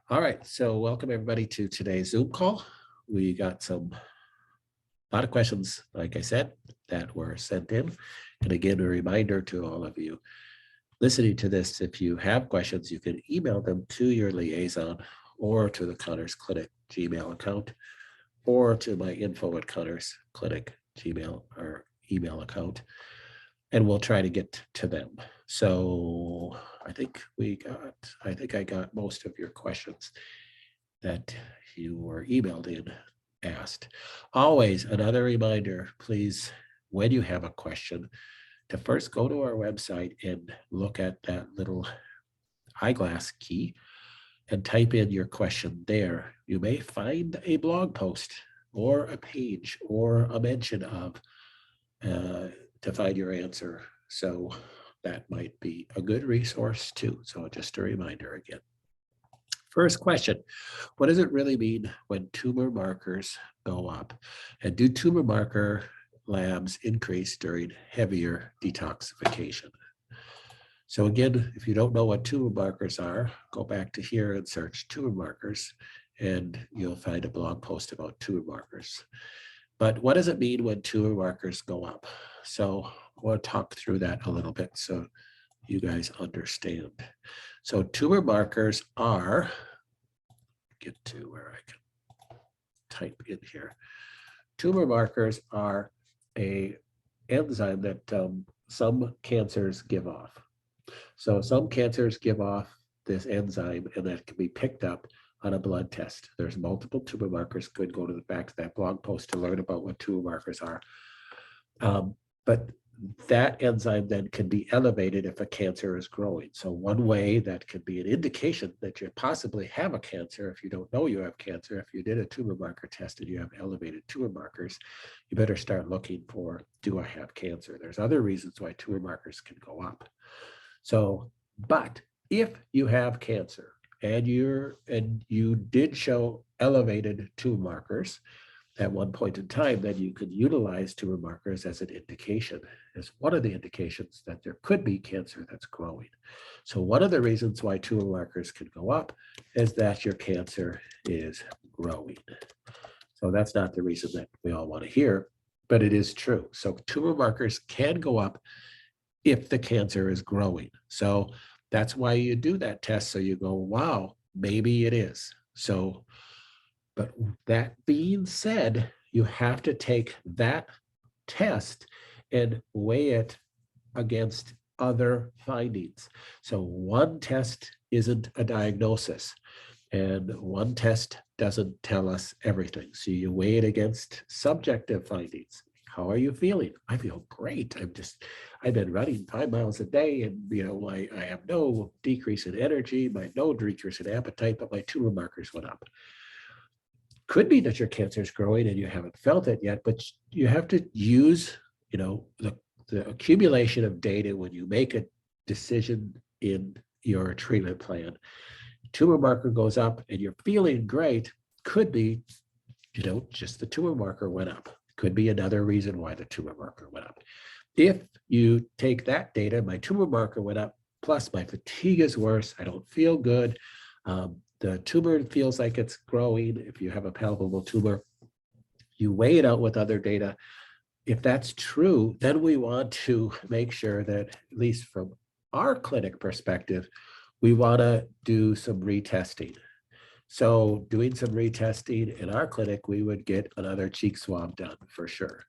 All right, so welcome everybody to today's Zoom call. We got a lot of questions, like I said, that were sent in. And again, a reminder to all of you listening to this, if you have questions, you can email them to your liaison or to the Connors Clinic Gmail account or to my info@Connors Clinic Gmail or email account, and we'll try to get to them. So I think I got most of your questions that you were emailed in asked. Always another reminder, please, when you have a question, to first go to our website and look at that little eyeglass key and type in your question there. You may find a blog post or a page or a mention of to find your answer. So that might be a good resource too. So just a reminder again. First question, what does it really mean when tumor markers go up? And do tumor marker labs increase during heavier detoxification? So again, if you don't know what tumor markers are, go back to here and search tumor markers, and you'll find a blog post about tumor markers. But what does it mean when tumor markers go up? So we'll talk through that a little bit so you guys understand. So tumor markers are, get to where I can type in here. Tumor markers are a enzyme that some cancers give off. So some cancers give off this enzyme, and that can be picked up on a blood test. There's multiple tumor markers. Could go to the back to that blog post to learn about what tumor markers are. But that enzyme then can be elevated if a cancer is growing. So one way that could be an indication that you possibly have a cancer, if you don't know you have cancer, if you did a tumor marker test and you have elevated tumor markers, you better start looking for, do I have cancer? There's other reasons why tumor markers can go up. So, but if you have cancer and you did show elevated tumor markers at one point in time, then you could utilize tumor markers as an indication, as one of the indications that there could be cancer that's growing. So one of the reasons why tumor markers can go up is that your cancer is growing. So that's not the reason that we all want to hear, but it is true. So tumor markers can go up if the cancer is growing. So that's why you do that test. So you go, wow, maybe it is. So, but that being said, you have to take that test and weigh it against other findings. So one test isn't a diagnosis, and one test doesn't tell us everything. So you weigh it against subjective findings. How are you feeling? I feel great. I've been running 5 miles a day, and I have no decrease in energy, no decrease in appetite, but my tumor markers went up. Could be that your cancer is growing and you haven't felt it yet, but you have to use, the accumulation of data when you make a decision in your treatment plan. Tumor marker goes up and you're feeling great. Could be, just the tumor marker went up. Could be another reason why the tumor marker went up. If you take that data, my tumor marker went up, plus my fatigue is worse, I don't feel good, the tumor feels like it's growing. If you have a palpable tumor, you weigh it out with other data. If that's true, then we want to make sure that, at least from our clinic perspective, we want to do some retesting. So doing some retesting in our clinic, we would get another cheek swab done for sure.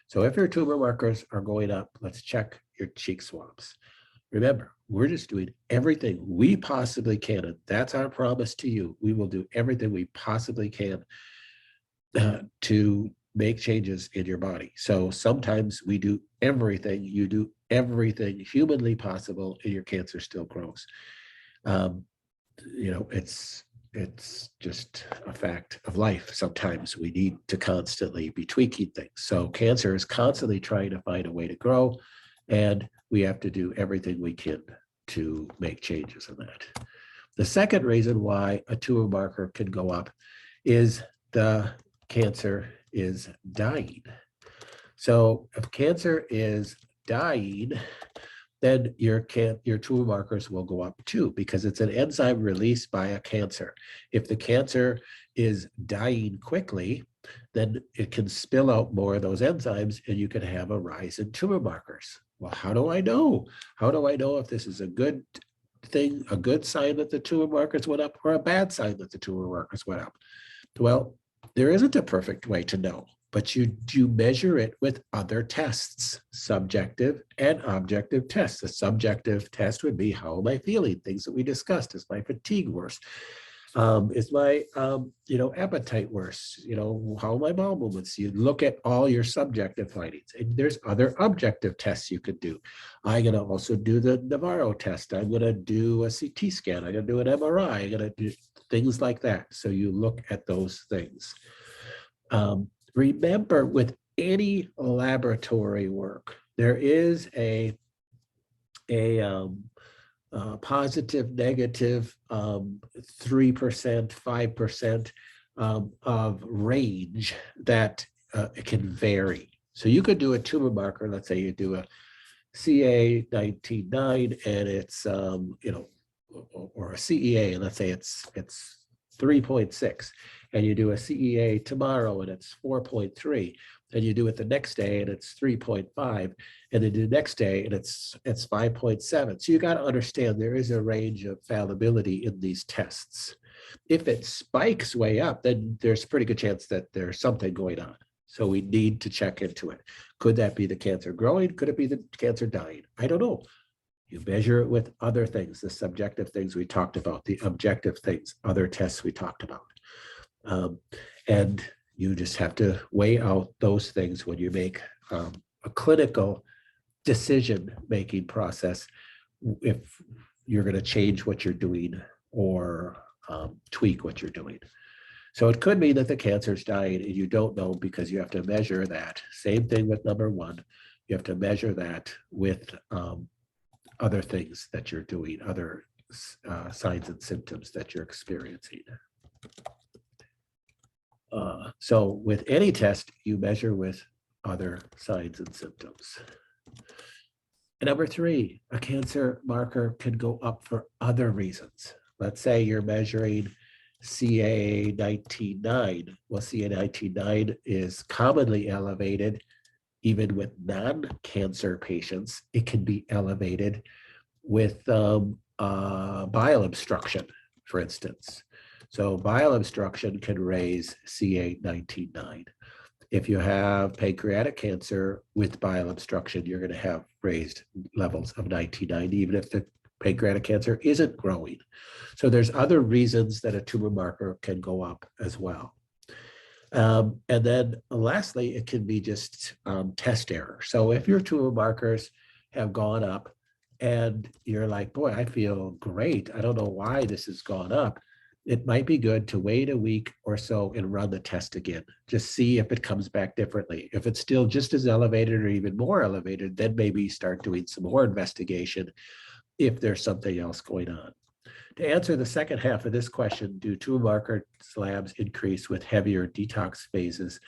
So if your tumor markers are going up, let's check your cheek swabs. Remember, we're just doing everything we possibly can, and that's our promise to you. We will do everything we possibly can to make changes in your body. So sometimes we do everything, you do everything humanly possible, and your cancer still grows. It's just a fact of life. Sometimes we need to constantly be tweaking things. So cancer is constantly trying to find a way to grow, and we have to do everything we can to make changes in that. The second reason why a tumor marker can go up is the cancer is dying. So if cancer is dying, then your tumor markers will go up too, because it's an enzyme released by a cancer. If the cancer is dying quickly, then it can spill out more of those enzymes and you can have a rise in tumor markers. Well, how do I know? How do I know if this is a good thing, a good sign that the tumor markers went up, or a bad sign that the tumor markers went up? Well, there isn't a perfect way to know, but you measure it with other tests, subjective and objective tests. The subjective test would be, how am I feeling? Things that we discussed. Is my fatigue worse? Is my appetite worse? How are my bowel movements? You look at all your subjective findings, and there's other objective tests you could do. I'm going to also do the Navarro test. I'm going to do a CT scan. I'm going to do an MRI. I'm going to do things like that. So you look at those things. Remember, with any laboratory work, there is a positive, negative, 3%, 5% of range that it can vary. So you could do a tumor marker. Let's say you do a CA 19.9 and it's or a CEA, and let's say it's 3.6, and you do a CEA tomorrow and it's 4.3, and you do it the next day and it's 3.5, and then the next day and it's 5.7. So you got to understand there is a range of fallibility in these tests. If it spikes way up, then there's a pretty good chance that there's something going on. So we need to check into it. Could that be the cancer growing? Could it be the cancer dying? I don't know. You measure it with other things, the subjective things we talked about, the objective things, other tests we talked about. And you just have to weigh out those things when you make a clinical decision-making process, if you're going to change what you're doing or tweak what you're doing. So it could mean that the cancer is dying and you don't know, because you have to measure that. Same thing with number one. You have to measure that with other things that you're doing, other signs and symptoms that you're experiencing. So with any test, you measure with other signs and symptoms. And number three, a cancer marker can go up for other reasons. Let's say you're measuring CA 19.9. Well, CA 19.9 is commonly elevated even with non-cancer patients. It can be elevated with bile obstruction, for instance. So bile obstruction can raise CA 19.9. If you have pancreatic cancer with bile obstruction, you're going to have raised levels of 19.9, even if the pancreatic cancer isn't growing. So there's other reasons that a tumor marker can go up as well. And then lastly, it can be just test error. So if your tumor markers have gone up and you're like, boy, I feel great, I don't know why this has gone up, it might be good to wait a week or so and run the test again. Just see if it comes back differently. If it's still just as elevated or even more elevated, then maybe start doing some more investigation if there's something else going on. To answer the second half of this question, do tumor marker labs increase with heavier detox phases?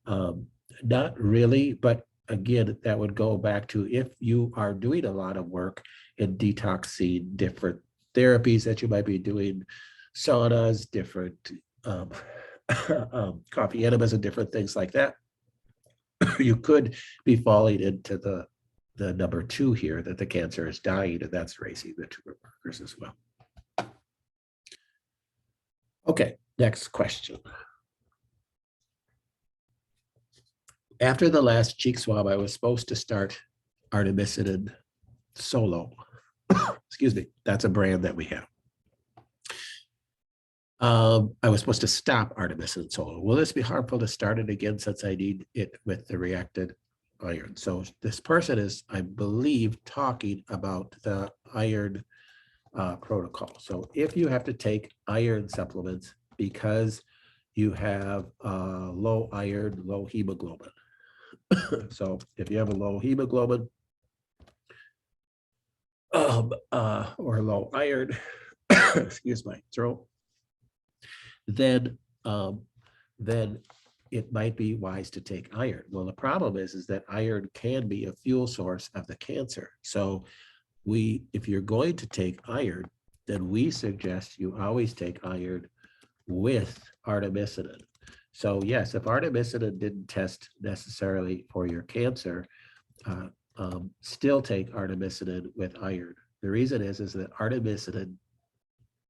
Not really, but again, that would go back to if you are doing a lot of work in detoxing different therapies that you might be doing, saunas, different coffee enemas and different things like that. You could be falling into the number two here, that the cancer is dying, and that's raising the tumor markers as well. Okay, next question. After the last cheek swab, I was supposed to start artemisinin solo. Excuse me, that's a brand that we have. I was supposed to stop artemisinin solo. Will this be harmful to start it again, since I need it with the reacted iron? So this person is, I believe, talking about the iron protocol. So if you have to take iron supplements because you have low iron, low hemoglobin. So if you have a low hemoglobin or low iron, excuse my throat, then it might be wise to take iron. Well, the problem is that iron can be a fuel source of the cancer. So if you're going to take iron, then we suggest you always take iron with artemisinin. So yes, if artemisinin didn't test necessarily for your cancer, still take artemisinin with iron. The reason is that artemisinin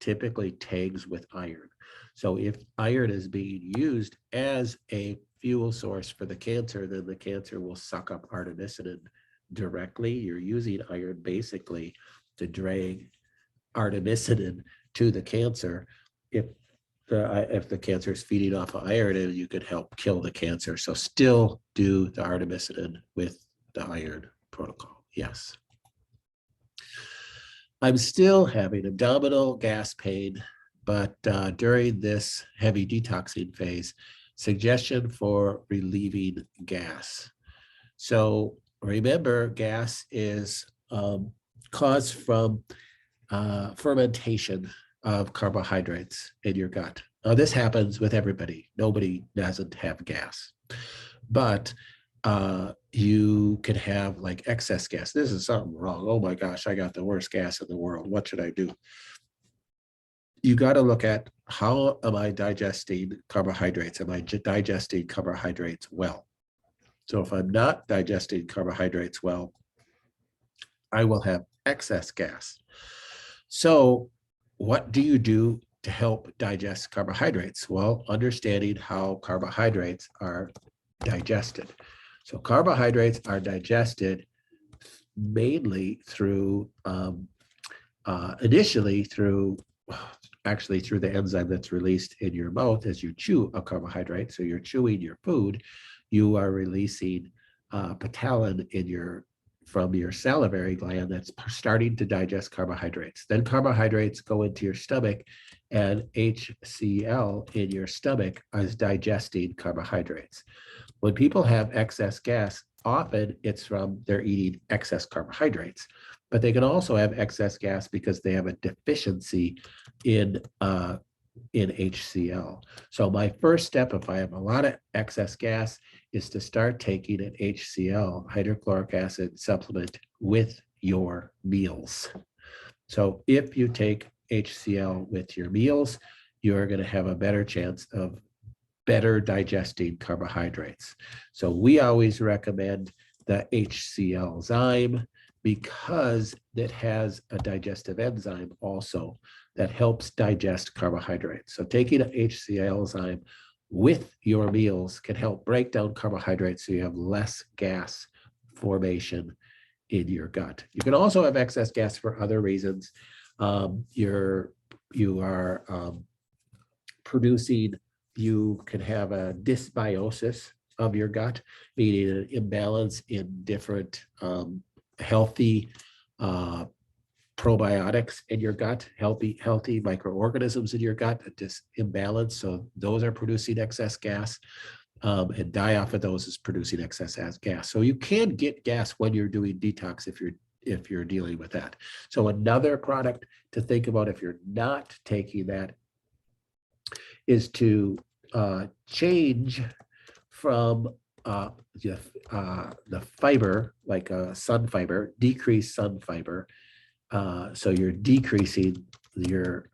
typically tags with iron. So if iron is being used as a fuel source for the cancer, then the cancer will suck up artemisinin directly. You're using iron basically to drag artemisinin to the cancer. If the cancer is feeding off of iron, and you could help kill the cancer. So still do the artemisinin with the iron protocol. Yes. I'm still having abdominal gas pain, but during this heavy detoxing phase, suggestion for relieving gas. So remember, gas is caused from fermentation of carbohydrates in your gut. Now, this happens with everybody. Nobody doesn't have gas, but you can have like excess gas. This is something wrong. Oh my gosh, I got the worst gas in the world. What should I do? You got to look at, how am I digesting carbohydrates? Am I digesting carbohydrates well? So if I'm not digesting carbohydrates well, I will have excess gas. So what do you do to help digest carbohydrates? Well, understanding how carbohydrates are digested. So carbohydrates are digested mainly through, initially through the enzyme that's released in your mouth as you chew a carbohydrate. So you're chewing your food, you are releasing ptyalin from your salivary gland that's starting to digest carbohydrates. Then carbohydrates go into your stomach, and HCl in your stomach is digesting carbohydrates. When people have excess gas, often it's from they're eating excess carbohydrates, but they can also have excess gas because they have a deficiency in HCl. So my first step, if I have a lot of excess gas, is to start taking an HCl, hydrochloric acid supplement, with your meals. So if you take HCl with your meals, you're going to have a better chance of better digesting carbohydrates. So we always recommend the HCl zyme because it has a digestive enzyme also that helps digest carbohydrates. So taking an HCl zyme with your meals can help break down carbohydrates so you have less gas formation in your gut. You can also have excess gas for other reasons. You can have a dysbiosis of your gut, meaning an imbalance in different healthy probiotics in your gut, healthy microorganisms in your gut, this imbalance. So those are producing excess gas, and diaphthose is producing excess gas. So you can get gas when you're doing detox if you're dealing with that. So another product to think about if you're not taking that is to change from the fiber, like sun fiber, decrease sun fiber. So you're decreasing your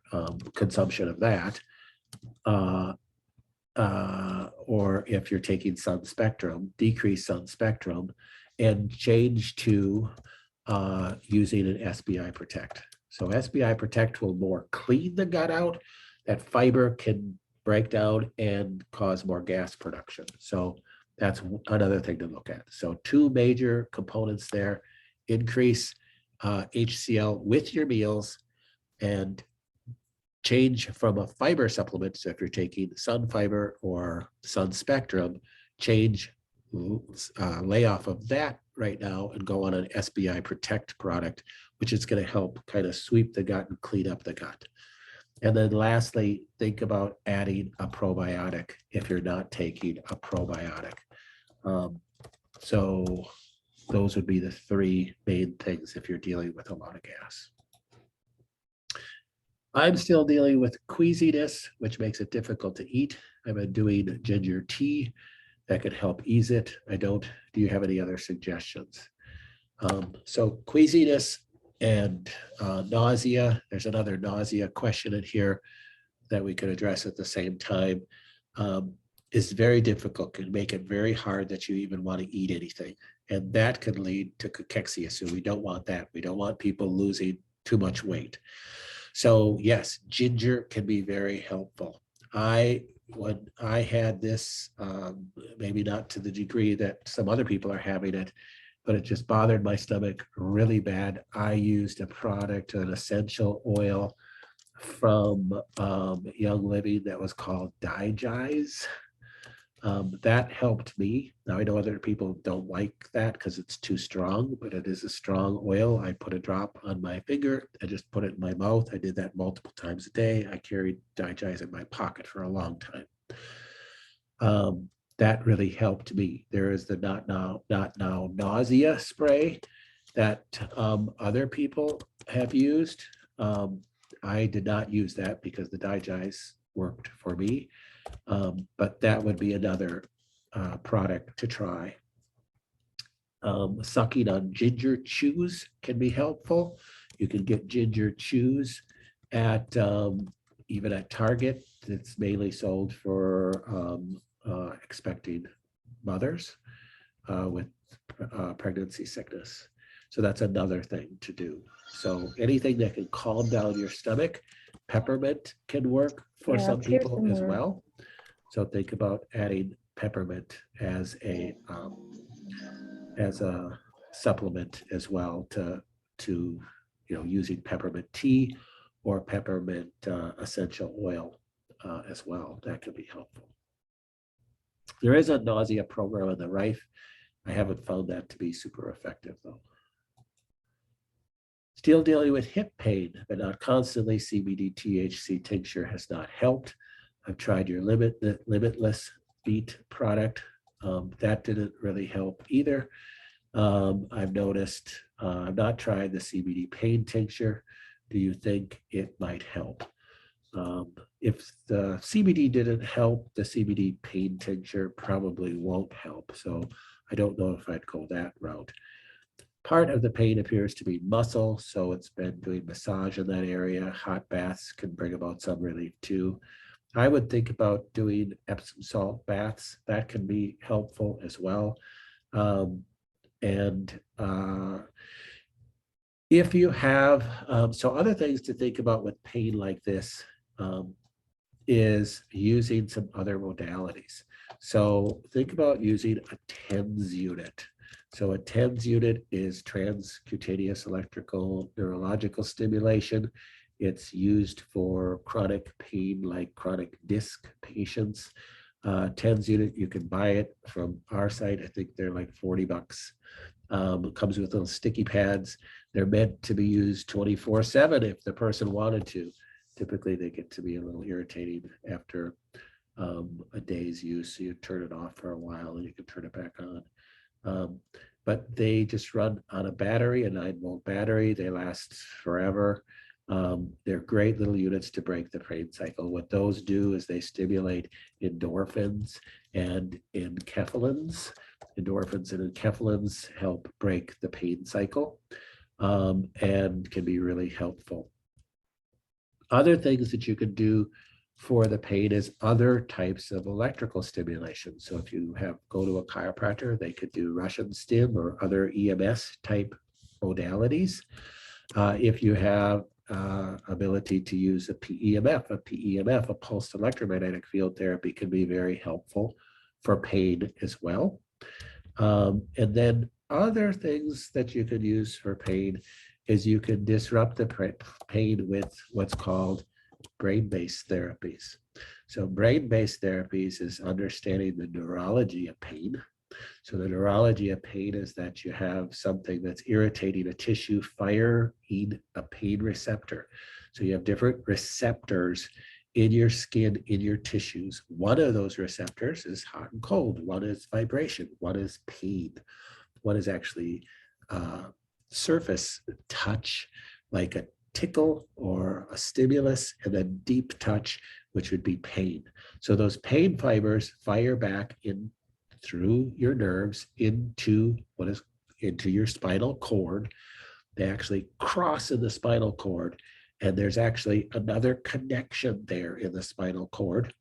consumption of that. Or if you're taking sun spectrum, decrease sun spectrum and change to using an SBI Protect. So SBI Protect will more clean the gut out. That fiber can break down and cause more gas production. So that's another thing to look at. So two major components there: increase HCl with your meals and change from a fiber supplement. So if you're taking sun fiber or sun spectrum, lay off of that right now and go on an SBI Protect product, which is going to help kind of sweep the gut and clean up the gut. And then lastly, think about adding a probiotic if you're not taking a probiotic. So those would be the three main things if you're dealing with a lot of gas. I'm still dealing with queasiness, which makes it difficult to eat. I've been doing ginger tea that could help ease it. Do you have any other suggestions? So queasiness, And nausea, there's another nausea question in here that we could address at the same time. Is very difficult, can make it very hard that you even want to eat anything. And that can lead to cachexia. So we don't want that. We don't want people losing too much weight. So yes, ginger can be very helpful. When I had this, maybe not to the degree that some other people are having it, but it just bothered my stomach really bad. I used a product, an essential oil from Young Living that was called Digize. That helped me. Now I know other people don't like that because it's too strong, but it is a strong oil. I put a drop on my finger. I just put it in my mouth. I did that multiple times a day. I carried Digize in my pocket for a long time. That really helped me. There is the not now nausea spray that other people have used. I did not use that because the Digize worked for me. But that would be another product to try. Sucking on ginger chews can be helpful. You can get ginger chews at even at Target. It's mainly sold for expecting mothers with pregnancy sickness. So that's another thing to do. So anything that can calm down your stomach, peppermint can work for some people as well. So think about adding peppermint as a supplement as well to using peppermint tea or peppermint essential oil as well. That could be helpful. There is a nausea program on the Rife. I haven't found that to be super effective though. Still dealing with hip pain, but not constantly. CBD THC tincture has not helped. I've tried your Limitless Beat product. That didn't really help either. I've noticed, I've not tried the CBD pain tincture. Do you think it might help? If the CBD didn't help, the CBD pain tincture probably won't help. So I don't know if I'd go that route. Part of the pain appears to be muscle, so it's been doing massage in that area. Hot baths can bring about some relief too. I would think about doing Epsom salt baths. That can be helpful as well. If you have, so other things to think about with pain like this is using some other modalities. So think about using a TENS unit. So a TENS unit is transcutaneous electrical neurological stimulation. It's used for chronic pain like chronic disc patients. TENS unit, you can buy it from our site. I think they're like $40. It comes with little sticky pads. They're meant to be used 24/7 if the person wanted to. Typically, they get to be a little irritating after a day's use. So you turn it off for a while and you can turn it back on. But they just run on a battery, a 9-volt battery. They last forever. They're great little units to break the pain cycle. What those do is they stimulate endorphins and enkephalins. Endorphins and enkephalins help break the pain cycle and can be really helpful. Other things that you can do for the pain is other types of electrical stimulation. So if you go to a chiropractor, they could do Russian stim or other EMS type modalities. If you have ability to use a PEMF, a pulsed electromagnetic field therapy, can be very helpful for pain as well. And then other things that you can use for pain is you can disrupt the pain with what's called brain-based therapies. So brain-based therapies is understanding the neurology of pain. So the neurology of pain is that you have something that's irritating a tissue, firing a pain receptor. So you have different receptors in your skin, in your tissues. One of those receptors is hot and cold. One is vibration. One is pain. One is actually surface touch, like a tickle or a stimulus, and then deep touch, which would be pain. So those pain fibers fire back in through your nerves into your spinal cord, They actually cross in the spinal cord, and there's actually another connection there in the spinal cord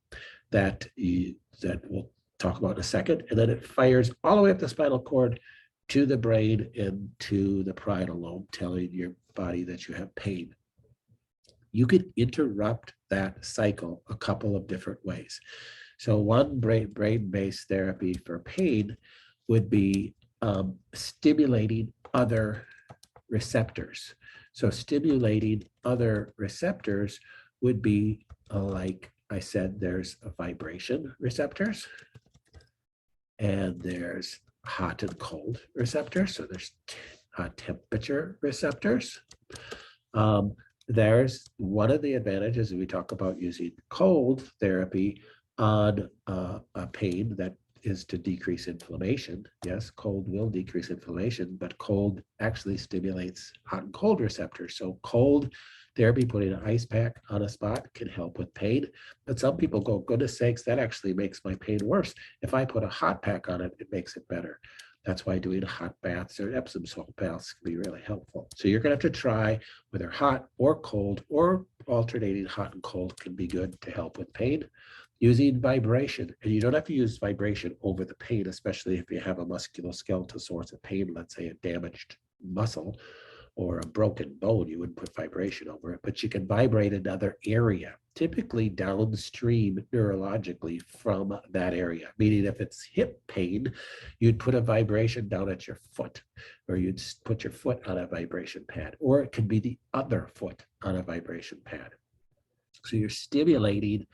that we'll talk about in a second. And then it fires all the way up the spinal cord to the brain and to the parietal lobe, telling your body that you have pain. You could interrupt that cycle a couple of different ways. So one brain-based therapy for pain would be stimulating other receptors. So stimulating other receptors would be like I said, there's vibration receptors, and there's hot and cold receptors. So there's temperature receptors. There's one of the advantages we talk about using cold therapy on a pain that is to decrease inflammation. Yes, cold will decrease inflammation, but cold actually stimulates hot and cold receptors. So cold therapy, putting an ice pack on a spot, can help with pain. But some people go, goodness sakes, that actually makes my pain worse. If I put a hot pack on it, it makes it better. That's why doing hot baths or Epsom salt baths can be really helpful. So you're going to have to try whether hot or cold, or alternating hot and cold can be good to help with pain. Using vibration, and you don't have to use vibration over the pain, especially if you have a musculoskeletal source of pain, let's say a damaged muscle or a broken bone, you wouldn't put vibration over it, but you can vibrate another area, typically downstream neurologically from that area. Meaning if it's hip pain, you'd put a vibration down at your foot, or you'd put your foot on a vibration pad, or it could be the other foot on a vibration pad. So you're stimulating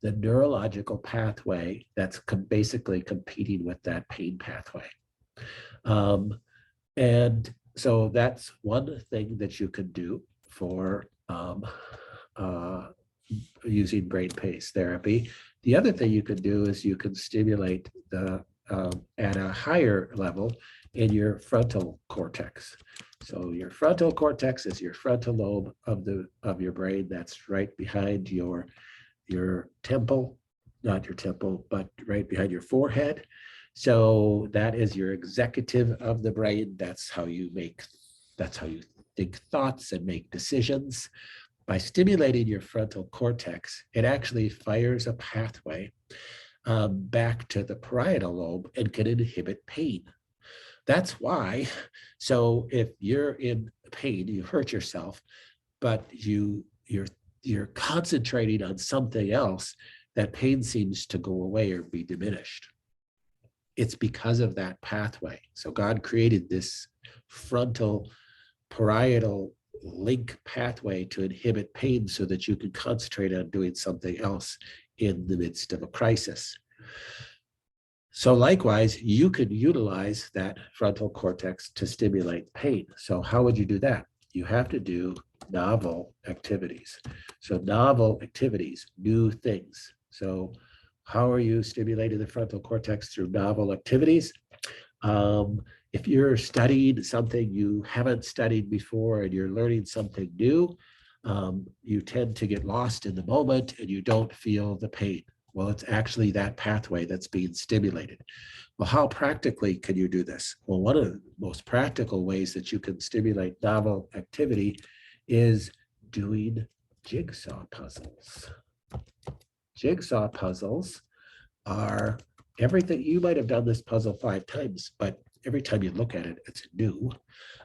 the neurological pathway that's basically competing with that pain pathway. And so that's one thing that you can do for using brain-based therapy. The other thing you can do is you can stimulate the at a higher level in your frontal cortex. So your frontal cortex is your frontal lobe of your brain that's right behind your temple, not your temple, but right behind your forehead. So that is your executive of the brain. That's how you think thoughts and make decisions. By stimulating your frontal cortex, it actually fires a pathway back to the parietal lobe and can inhibit pain. That's why, so if you're in pain, you hurt yourself, but you're concentrating on something else, that pain seems to go away or be diminished. It's because of that pathway. So God created this frontal parietal link pathway to inhibit pain so that you can concentrate on doing something else in the midst of a crisis. So likewise, you could utilize that frontal cortex to stimulate pain. So how would you do that? You have to do novel activities. So novel activities, new things. So how are you stimulating the frontal cortex through novel activities? If you're studying something you haven't studied before and you're learning something new, you tend to get lost in the moment and you don't feel the pain. Well, it's actually that pathway that's being stimulated. Well, how practically can you do this? Well, one of the most practical ways that you can stimulate novel activity is doing jigsaw puzzles. Jigsaw puzzles are everything. You might have done this puzzle 5 times, but every time you look at it, it's new.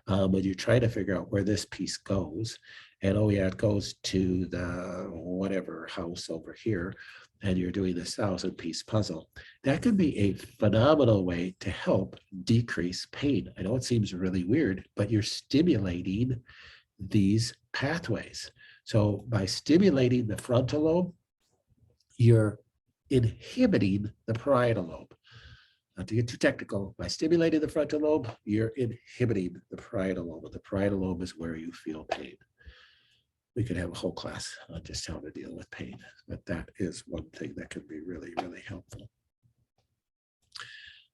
And you try to figure out where this piece goes. And oh yeah, it goes to the whatever house over here. And you're doing this 1,000-piece puzzle. That could be a phenomenal way to help decrease pain. I know it seems really weird, but you're stimulating these pathways. So by stimulating the frontal lobe, you're inhibiting the parietal lobe. Not to get too technical, by stimulating the frontal lobe, you're inhibiting the parietal lobe. The parietal lobe is where you feel pain. We could have a whole class on just how to deal with pain, but that is one thing that can be really, really helpful.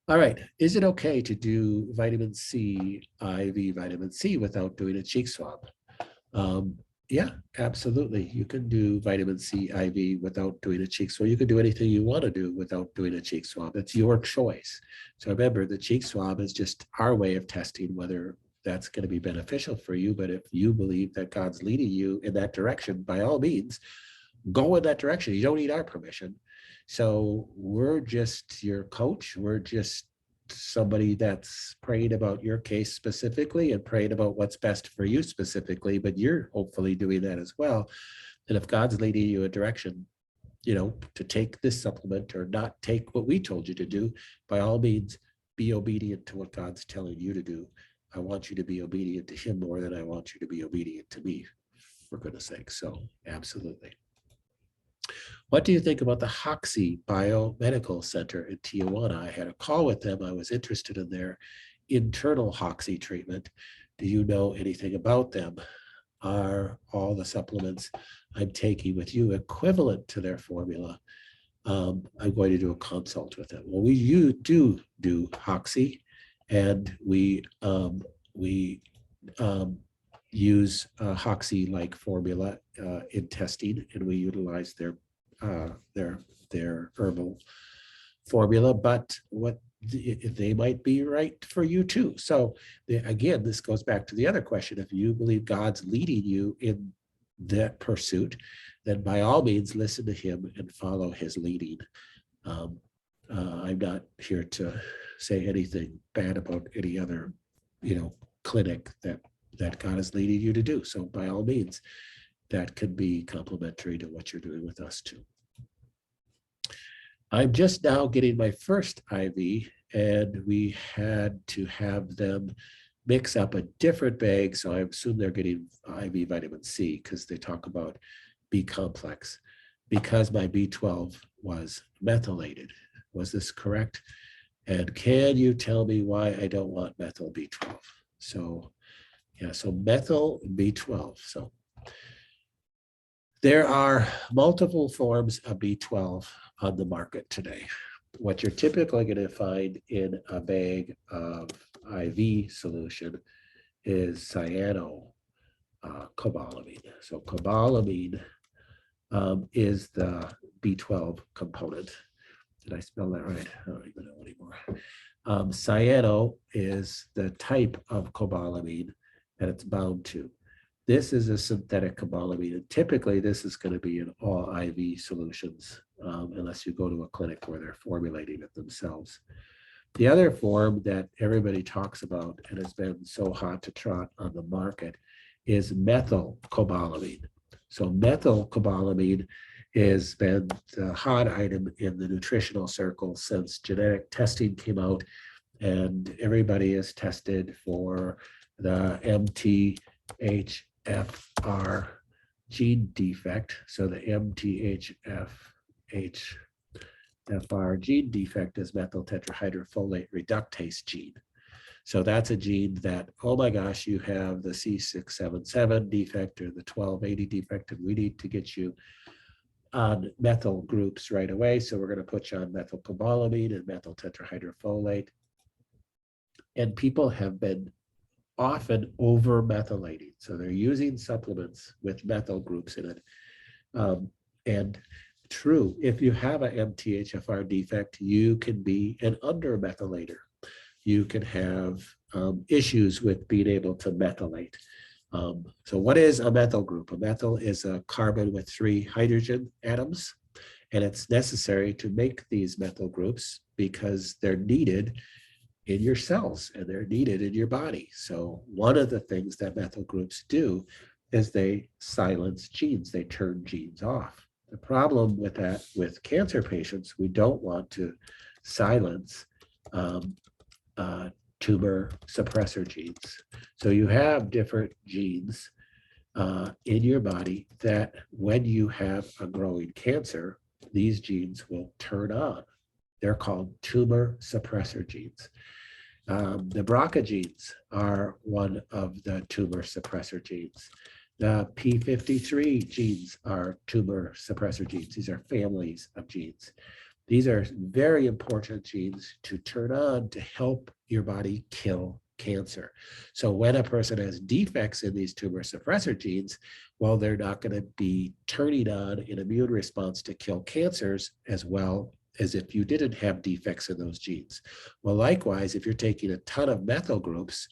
All right, is it okay to do vitamin C, IV vitamin C without doing a cheek swab? Yeah, absolutely. You can do vitamin C IV without doing a cheek swab. You can do anything you want to do without doing a cheek swab. It's your choice. So remember, the cheek swab is just our way of testing whether that's going to be beneficial for you. But if you believe that God's leading you in that direction, by all means, go in that direction. You don't need our permission. So we're just your coach. We're just somebody that's praying about your case specifically and praying about what's best for you specifically, but you're hopefully doing that as well. And if God's leading you a direction, to take this supplement or not take what we told you to do, by all means, be obedient to what God's telling you to do. I want you to be obedient to him more than I want you to be obedient to me, for goodness sake. So absolutely. What do you think about the Hoxie Biomedical Center in Tijuana? I had a call with them. I was interested in their internal Hoxie treatment. Do you know anything about them? Are all the supplements I'm taking with you equivalent to their formula? I'm going to do a consult with them. Well, we do Hoxie, and we use Hoxie-like formula in testing, and we utilize their herbal formula, but they might be right for you too. So again, this goes back to the other question. If you believe God's leading you in that pursuit, then by all means, listen to him and follow his leading. I'm not here to say anything bad about any other, clinic that God is leading you to do. So by all means, that could be complementary to what you're doing with us too. I'm just now getting my first IV, and we had to have them mix up a different bag. So I assume they're getting IV vitamin C because they talk about B complex, because my B12 was methylated. Was this correct? And can you tell me why I don't want methyl B12? So yeah, so methyl B12. So there are multiple forms of B12 on the market today. What you're typically going to find in a bag of IV solution is cyanocobalamin. So cobalamin is the B12 component. Did I spell that right? I don't even know anymore. Cyano is the type of cobalamin that it's bound to. This is a synthetic cobalamin, and typically this is going to be in all IV solutions, unless you go to a clinic where they're formulating it themselves. The other form that everybody talks about and has been so hot to trot on the market is methylcobalamin. So methylcobalamin has been the hot item in the nutritional circle since genetic testing came out, and everybody is tested for the MTHFR gene defect. So the MTHFR gene defect is methyl tetrahydrofolate reductase gene. So that's a gene that, oh my gosh, you have the C677 defect or the 1280 defect, and we need to get you on methyl groups right away. So we're going to put you on methylcobalamin and methyl tetrahydrofolate. And people have been often over methylating. So they're using supplements with methyl groups in it. And true, if you have a MTHFR defect, you can be an under methylator. You can have issues with being able to methylate. So what is a methyl group? A methyl is a carbon with 3 hydrogen atoms, and it's necessary to make these methyl groups because they're needed in your cells and they're needed in your body. So one of the things that methyl groups do is they silence genes, they turn genes off. The problem with that, with cancer patients, we don't want to silence tumor suppressor genes. So you have different genes in your body that when you have a growing cancer, these genes will turn on. They're called tumor suppressor genes. The BRCA genes are one of the tumor suppressor genes. The P53 genes are tumor suppressor genes. These are families of genes. These are very important genes to turn on to help your body kill cancer. So when a person has defects in these tumor suppressor genes, well, they're not going to be turning on an immune response to kill cancers as well as if you didn't have defects in those genes. Well, likewise, if you're taking a ton of methyl groups,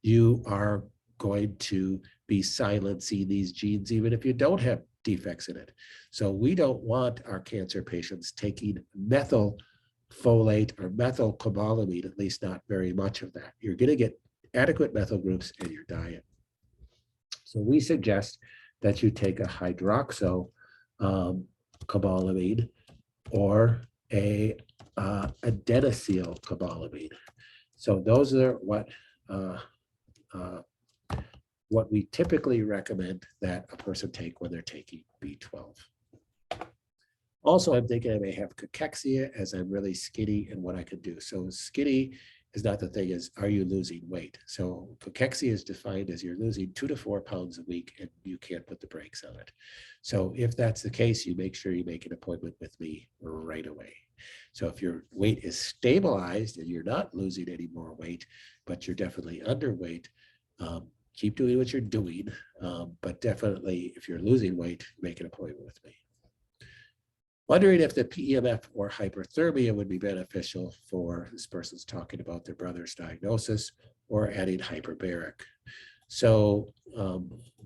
you are going to be silencing these genes even if you don't have defects in it. So we don't want our cancer patients taking methylfolate or methylcobalamin, at least not very much of that. You're going to get adequate methyl groups in your diet. So we suggest that you take a hydroxycobalamin or a adenosylcobalamin. So those are what we typically recommend that a person take when they're taking B12. Also, I'm thinking I may have cachexia as I'm really skinny and what I could do. So skinny is not the thing, is are you losing weight? So cachexia is defined as you're losing 2 to 4 pounds a week and you can't put the brakes on it. So if that's the case, you make sure you make an appointment with me right away. So if your weight is stabilized and you're not losing any more weight, but you're definitely underweight, keep doing what you're doing. But definitely if you're losing weight, make an appointment with me. Wondering if the PEMF or hyperthermia would be beneficial for this person's talking about their brother's diagnosis or adding hyperbaric. So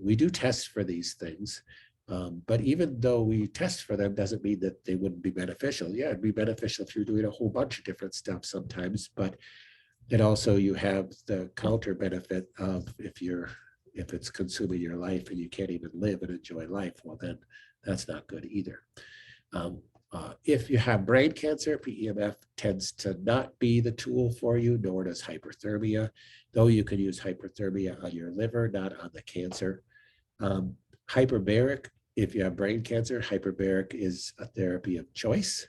we do test for these things, but even though we test for them doesn't mean that they wouldn't be beneficial. Yeah, it'd be beneficial if you're doing a whole bunch of different stuff sometimes, but it also you have the counter benefit of if it's consuming your life and you can't even live and enjoy life, well then that's not good either. If you have brain cancer, PEMF tends to not be the tool for you, nor does hyperthermia, though you can use hyperthermia on your liver, not on the cancer. Hyperbaric, if you have brain cancer, hyperbaric is a therapy of choice.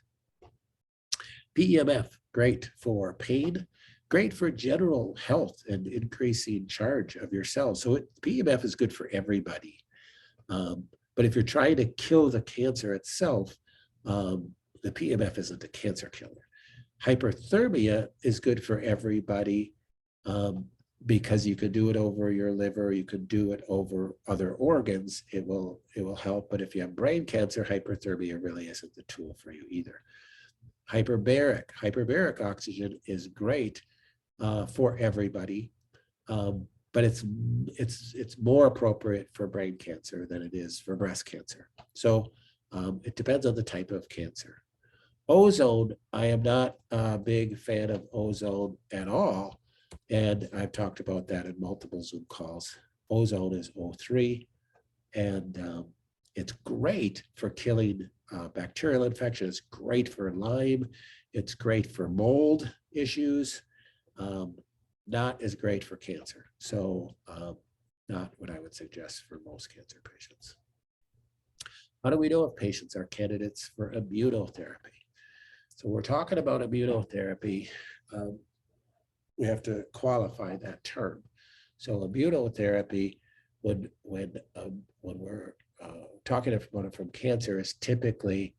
PEMF, great for pain, great for general health and increasing charge of your cells. So PEMF is good for everybody. But if you're trying to kill the cancer itself, the PEMF isn't a cancer killer. Hyperthermia is good for everybody because you could do it over your liver, you could do it over other organs, it will help. But if you have brain cancer, hyperthermia really isn't the tool for you either. Hyperbaric oxygen is great for everybody, but it's more appropriate for brain cancer than it is for breast cancer. So it depends on the type of cancer. Ozone, I am not a big fan of ozone at all. And I've talked about that in multiple Zoom calls. Ozone is O3, and it's great for killing bacterial infection. It's great for Lyme. It's great for mold issues. Not as great for cancer. So not what I would suggest for most cancer patients. How do we know if patients are candidates for immunotherapy? So we're talking about immunotherapy. We have to qualify that term. So immunotherapy, when we're talking about it from cancer, is typically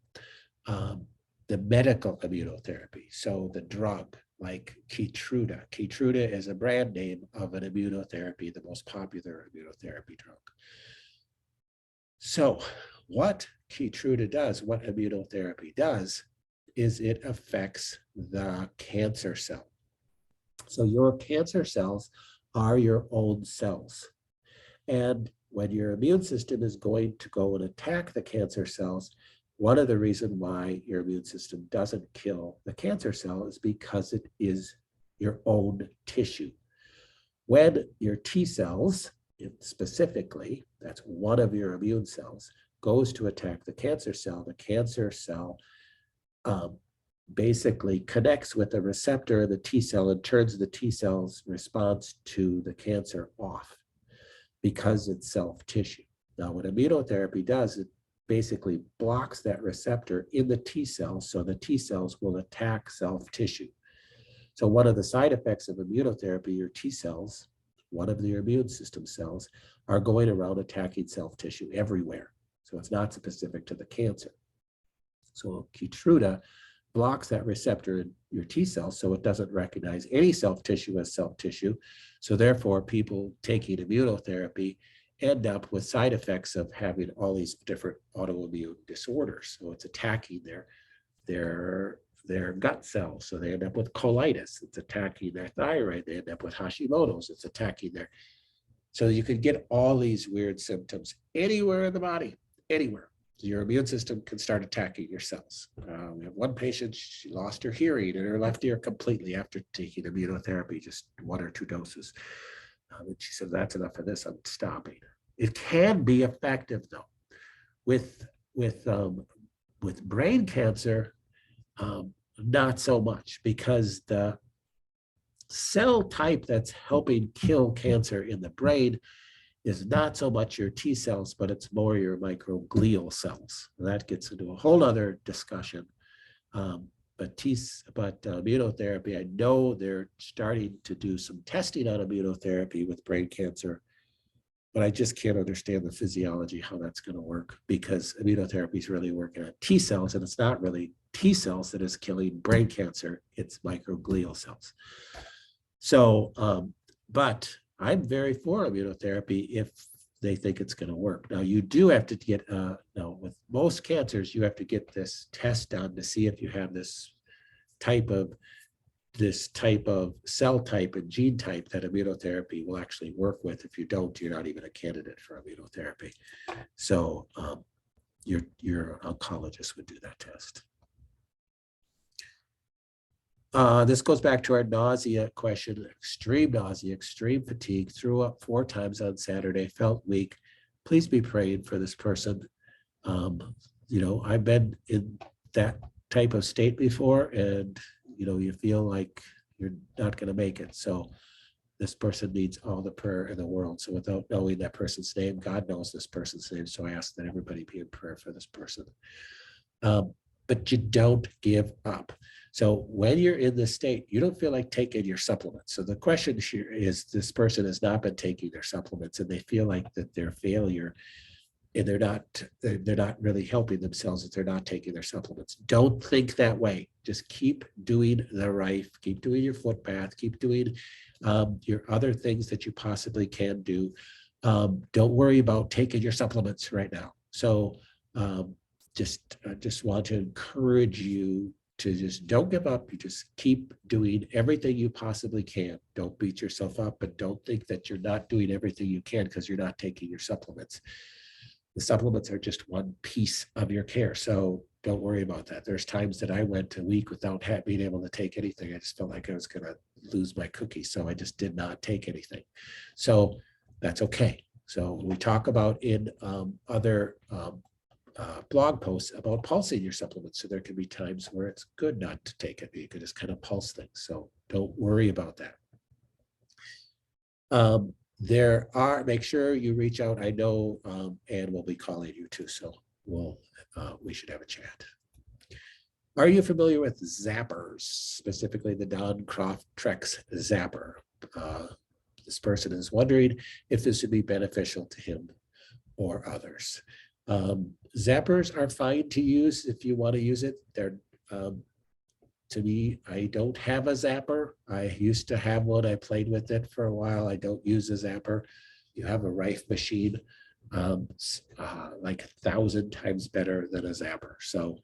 the medical immunotherapy. So the drug, like Keytruda. Keytruda is a brand name of an immunotherapy, the most popular immunotherapy drug. So what Keytruda does, what immunotherapy does, is it affects the cancer cell. So your cancer cells are your own cells. And when your immune system is going to go and attack the cancer cells, one of the reasons why your immune system doesn't kill the cancer cell is because it is your own tissue. When your T cells, specifically, that's one of your immune cells, goes to attack the cancer cell basically connects with a receptor in the T cell and turns the T cell's response to the cancer off because it's self-tissue. Now, what immunotherapy does, it basically blocks that receptor in the T cells, so the T cells will attack self-tissue. So one of the side effects of immunotherapy, your T cells, one of your immune system cells, are going around attacking self-tissue everywhere. So it's not specific to the cancer. So Keytruda blocks that receptor in your T cells, so it doesn't recognize any self-tissue as self-tissue. So therefore, people taking immunotherapy end up with side effects of having all these different autoimmune disorders. So it's attacking their their gut cells. So they end up with colitis. It's attacking their thyroid. They end up with Hashimoto's. It's attacking their. So you can get all these weird symptoms anywhere in the body, anywhere. Your immune system can start attacking your cells. We have one patient, she lost her hearing in her left ear completely after taking immunotherapy, just 1 or 2 doses. And she said, that's enough of this, I'm stopping. It can be effective though. With brain cancer, not so much, because the cell type that's helping kill cancer in the brain is not so much your T cells, but it's more your microglial cells. And that gets into a whole other discussion. But immunotherapy, I know they're starting to do some testing on immunotherapy with brain cancer, but I just can't understand the physiology, how that's going to work, because immunotherapy is really working on T cells, and it's not really T cells that is killing brain cancer, it's microglial cells. So, but I'm very for immunotherapy if they think it's going to work. Now, you do have to get, with most cancers, you have to get this test done to see if you have this type of cell type and gene type that immunotherapy will actually work with. If you don't, you're not even a candidate for immunotherapy. So your oncologist would do that test. This goes back to our nausea question. Extreme nausea, extreme fatigue, threw up 4 times on Saturday, felt weak. Please be praying for this person. I've been in that type of state before, and you feel like you're not going to make it. So this person needs all the prayer in the world. So without knowing that person's name, God knows this person's name. So I ask that everybody be in prayer for this person. But you don't give up. So when you're in this state, you don't feel like taking your supplements. So the question here is, this person has not been taking their supplements, and they feel like that their failure, and they're not really helping themselves if they're not taking their supplements. Don't think that way. Just keep doing the Rife, keep doing your foot bath, keep doing your other things that you possibly can do. Don't worry about taking your supplements right now. So just want to encourage you to just don't give up. You just keep doing everything you possibly can. Don't beat yourself up, but don't think that you're not doing everything you can because you're not taking your supplements. The supplements are just one piece of your care. So don't worry about that. There's times that I went a week without being able to take anything. I just felt like I was going to lose my cookie. So I just did not take anything. So that's okay. So we talk about in other blog posts about pulsing your supplements. So there can be times where it's good not to take it. You can just kind of pulse things. So don't worry about that. Make sure you reach out. I know Ann will be calling you too. So we should have a chat. Are you familiar with zappers, specifically the Don Trex zapper? This person is wondering if this would be beneficial to him or others. Zappers are fine to use if you want to use it. They're to me, I don't have a zapper. I used to have one. I played with it for a while. I don't use a zapper. You have a Rife machine, like 1,000 times better than a zapper. So,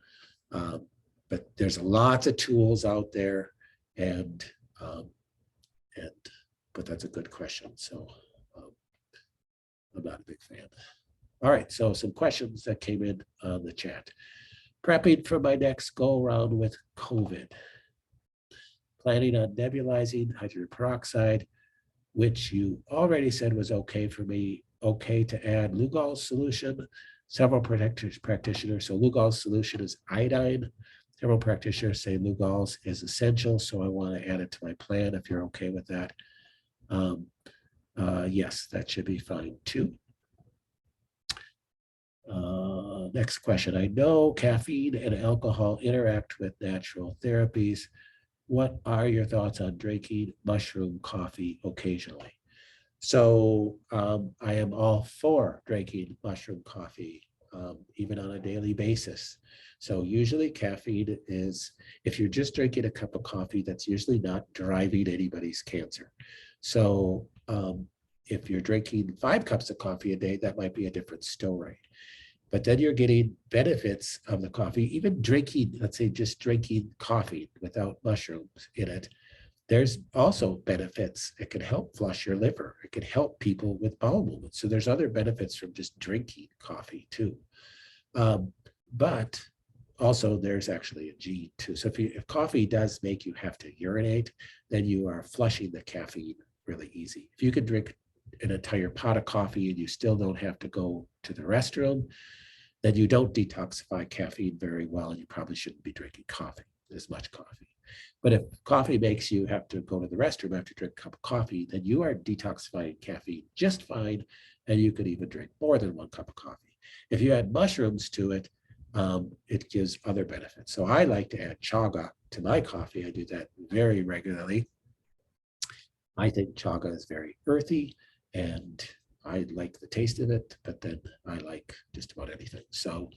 but there's lots of tools out there, but that's a good question. So I'm not a big fan. All right, so some questions that came in on the chat. Prepping for my next go around with COVID. Planning on nebulizing hydrogen peroxide, which you already said was okay for me. Okay to add Lugol's solution. Several practitioners, so Lugol's solution is iodine. Several practitioners say Lugol's is essential, so I want to add it to my plan if you're okay with that. Yes, that should be fine too. Next question. I know caffeine and alcohol interact with natural therapies. What are your thoughts on drinking mushroom coffee occasionally? So I am all for drinking mushroom coffee, even on a daily basis. So usually caffeine is, if you're just drinking a cup of coffee, that's usually not driving anybody's cancer. So if you're drinking 5 cups of coffee a day, that might be a different story. But then you're getting benefits of the coffee, even drinking, let's say just drinking coffee without mushrooms in it. There's also benefits. It can help flush your liver. It can help people with bowel movements. So there's other benefits from just drinking coffee too. But also there's actually a gene too. So if coffee does make you have to urinate, then you are flushing the caffeine really easy. If you could drink an entire pot of coffee and you still don't have to go to the restroom, then you don't detoxify caffeine very well, and you probably shouldn't be drinking coffee, as much coffee. But if coffee makes you have to go to the restroom after you drink a cup of coffee, then you are detoxifying caffeine just fine, and you could even drink more than one cup of coffee. If you add mushrooms to it, it gives other benefits. So I like to add chaga to my coffee. I do that very regularly. I think chaga is very earthy, and I like the taste of it, but then I like just about anything. So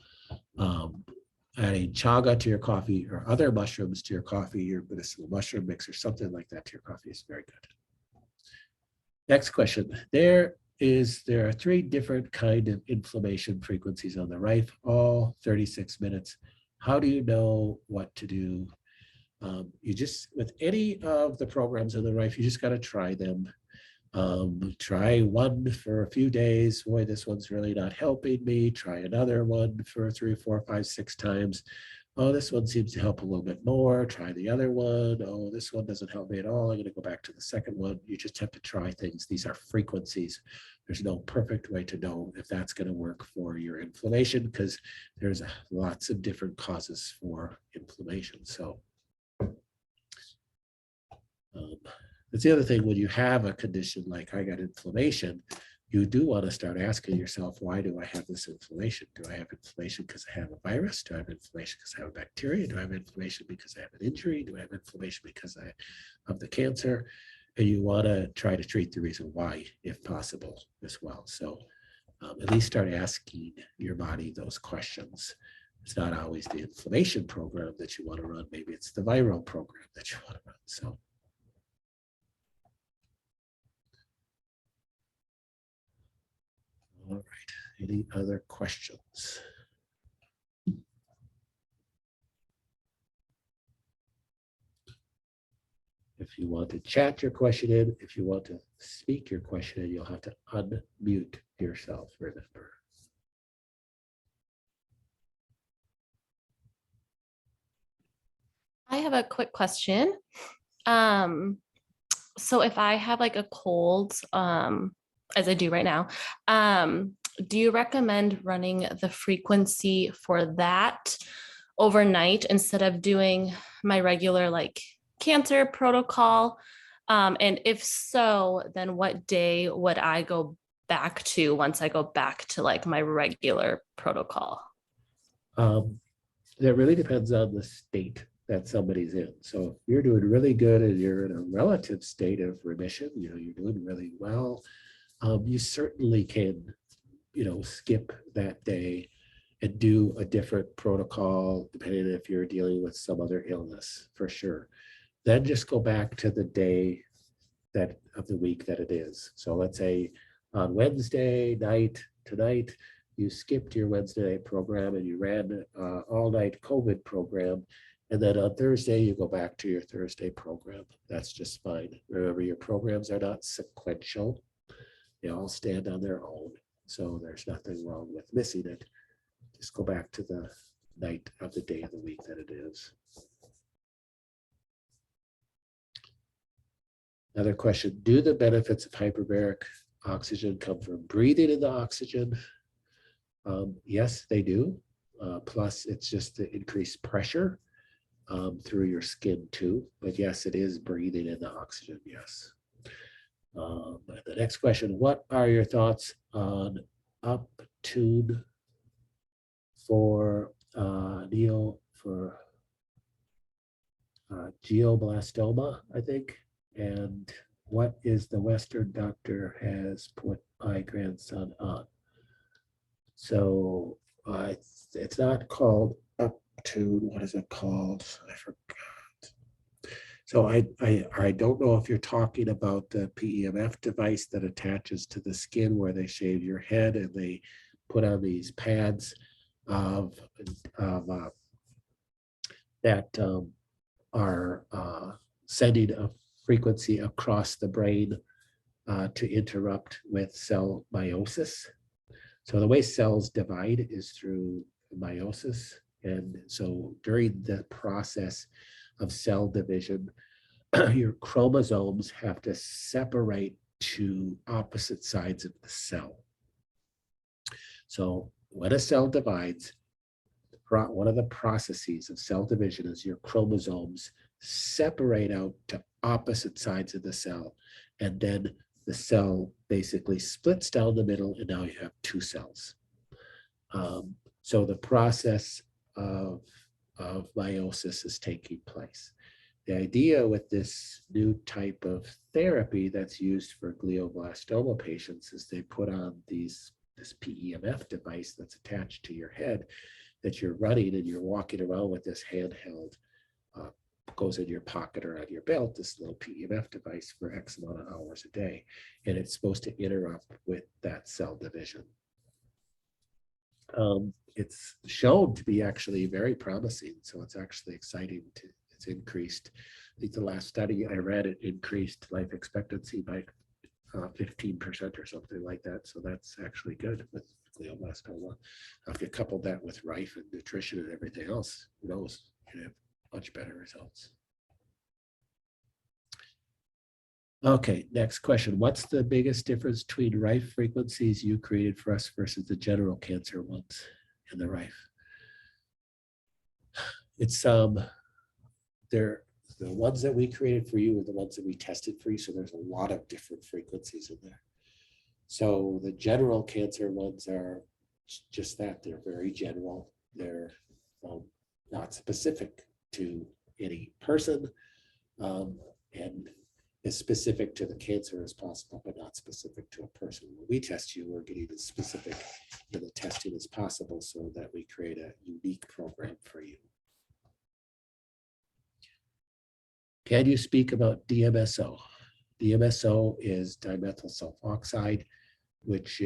adding chaga to your coffee or other mushrooms to your coffee, your medicinal mushroom mix or something like that to your coffee is very good. Next question. There are 3 different kind of inflammation frequencies on the Rife, all 36 minutes. How do you know what to do? You just, with any of the programs on the Rife, you just got to try them. Try one for a few days. Boy, this one's really not helping me. Try another one for 3, 4, 5, 6 times. Oh, this one seems to help a little bit more. Try the other one. Oh, this one doesn't help me at all. I'm going to go back to the second one. You just have to try things. These are frequencies. There's no perfect way to know if that's going to work for your inflammation, because there's lots of different causes for inflammation. So that's the other thing. When you have a condition like I got inflammation, you do want to start asking yourself, why do I have this inflammation? Do I have inflammation because I have a virus? Do I have inflammation because I have a bacteria? Do I have inflammation because I have an injury? Do I have inflammation because I have the cancer? And you want to try to treat the reason why, if possible, as well. So at least start asking your body those questions. It's not always the inflammation program that you want to run. Maybe it's the viral program that you want to run. So all right, any other questions? If you want to chat your question in, if you want to speak your question in, you'll have to unmute yourself, remember. I have a quick question. So if I have like a cold, as I do right now, do you recommend running the frequency for that overnight instead of doing my regular like cancer protocol? And if so, then what day would I go back to once I go back to like my regular protocol? That really depends on the state that somebody's in. So if you're doing really good and you're in a relative state of remission, you're doing really well, you certainly can, skip that day and do a different protocol, depending on if you're dealing with some other illness, for sure. Then just go back to the day that of the week that it is. So let's say on Wednesday night, tonight, you skipped your Wednesday night program and you ran all night COVID program. And then on Thursday, you go back to your Thursday program. That's just fine. Remember, your programs are not sequential. They all stand on their own. So there's nothing wrong with missing it. Just go back to the night of the day of the week that it is. Another question, do the benefits of hyperbaric oxygen come from breathing in the oxygen? Yes, they do. Plus, it's just the increased pressure through your skin too. But yes, it is breathing in the oxygen, yes. The next question, what are your thoughts on Uptune for glioblastoma, I think? And what is the Western doctor has put my grandson on? So it's not called Uptune. What is it called? I forgot. So I don't know if you're talking about the PEMF device that attaches to the skin where they shave your head and they put on these pads of that are sending a frequency across the brain to interrupt with cell meiosis. So the way cells divide is through meiosis. And so during the process of cell division, your chromosomes have to separate to opposite sides of the cell. So when a cell divides, one of the processes of cell division is your chromosomes separate out to opposite sides of the cell, and then the cell basically splits down the middle, and now you have two cells. So the process of meiosis is taking place. The idea with this new type of therapy that's used for glioblastoma patients is they put on this PEMF device that's attached to your head that you're running, and you're walking around with this handheld, goes in your pocket or on your belt, this little PEMF device for X amount of hours a day. And it's supposed to interrupt with that cell division. It's shown to be actually very promising. So it's actually exciting it's increased. I think the last study I read, it increased life expectancy by 15% or something like that. So that's actually good with glioblastoma. If you couple that with rife and nutrition and everything else, who knows, you have much better results. Okay, next question. What's the biggest difference between rife frequencies you created for us versus the general cancer ones in the rife? It's they're the ones that we created for you are the ones that we tested for you. So there's a lot of different frequencies in there. So the general cancer ones are just that. They're very general. They're not specific to any person, and as specific to the cancer as possible, but not specific to a person. When we test you, we're getting as specific in the testing as possible so that we create a unique program for you. Can you speak about DMSO? DMSO is dimethyl sulfoxide, which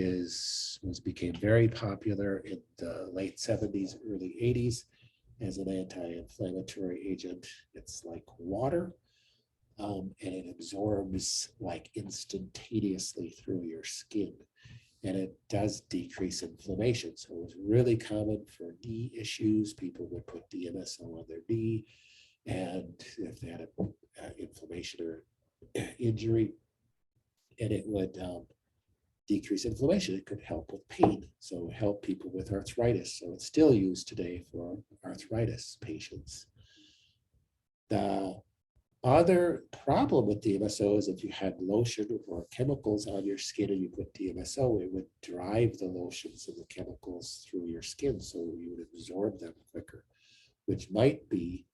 became very popular in the late 70s, early 80s as an anti-inflammatory agent. It's like water, and it absorbs like instantaneously through your skin, and it does decrease inflammation. So it was really common for knee issues. People would put DMSO on their knee, and if they had an inflammation or injury, and it would decrease inflammation. It could help with pain, so help people with arthritis. So it's still used today for arthritis patients. The other problem with DMSO is if you had lotion or chemicals on your skin and you put DMSO, it would drive the lotions and the chemicals through your skin, so you would absorb them quicker, which might be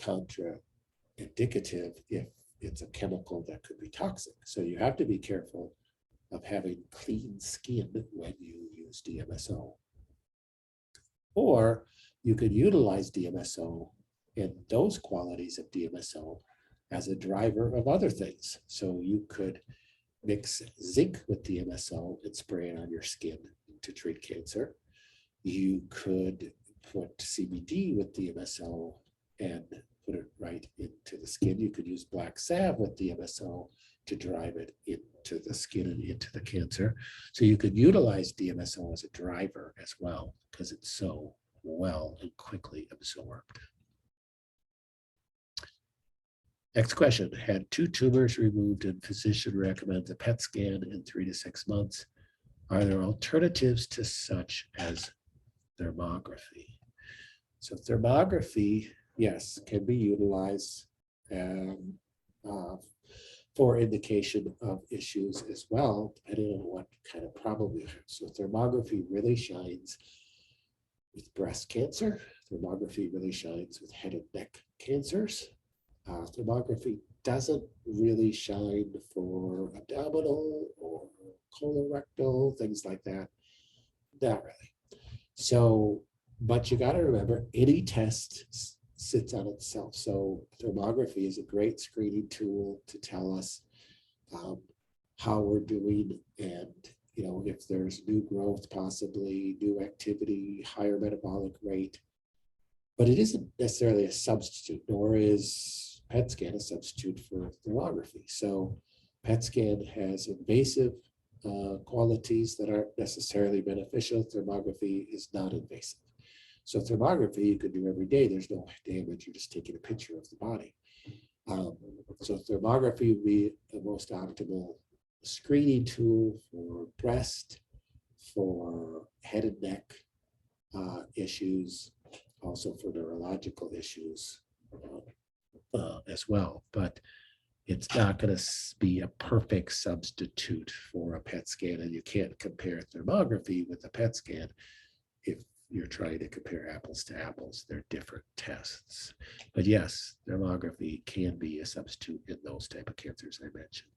contraindicative if it's a chemical that could be toxic. So you have to be careful of having clean skin when you use DMSO. Or you could utilize DMSO and those qualities of DMSO as a driver of other things. So you could mix zinc with DMSO and spray it on your skin to treat cancer. You could put CBD with DMSO and put it right into the skin. You could use black salve with DMSO to drive it into the skin and into the cancer. So you could utilize DMSO as a driver as well, because it's so well and quickly absorbed. Next question. Had 2 tumors removed and physician recommends a PET scan in 3 to 6 months. Are there alternatives to such as thermography? So thermography, yes, can be utilized for indication of issues as well, depending on what kind of problem you have. So thermography really shines with breast cancer. Thermography really shines with head and neck cancers. Thermography doesn't really shine for abdominal or colorectal, things like that. Not really. So, but you got to remember, any test sits on itself. So thermography is a great screening tool to tell us how we're doing, and if there's new growth, possibly new activity, higher metabolic rate. But it isn't necessarily a substitute, nor is PET scan a substitute for thermography. So PET scan has invasive qualities that aren't necessarily beneficial. Thermography is not invasive. So thermography you could do every day. There's no damage. You're just taking a picture of the body. So thermography would be the most optimal screening tool for breast, for head and neck issues, also for neurological issues as well. But it's not going to be a perfect substitute for a PET scan, and you can't compare thermography with a PET scan if you're trying to compare apples to apples. They're different tests. But yes, thermography can be a substitute in those type of cancers I mentioned.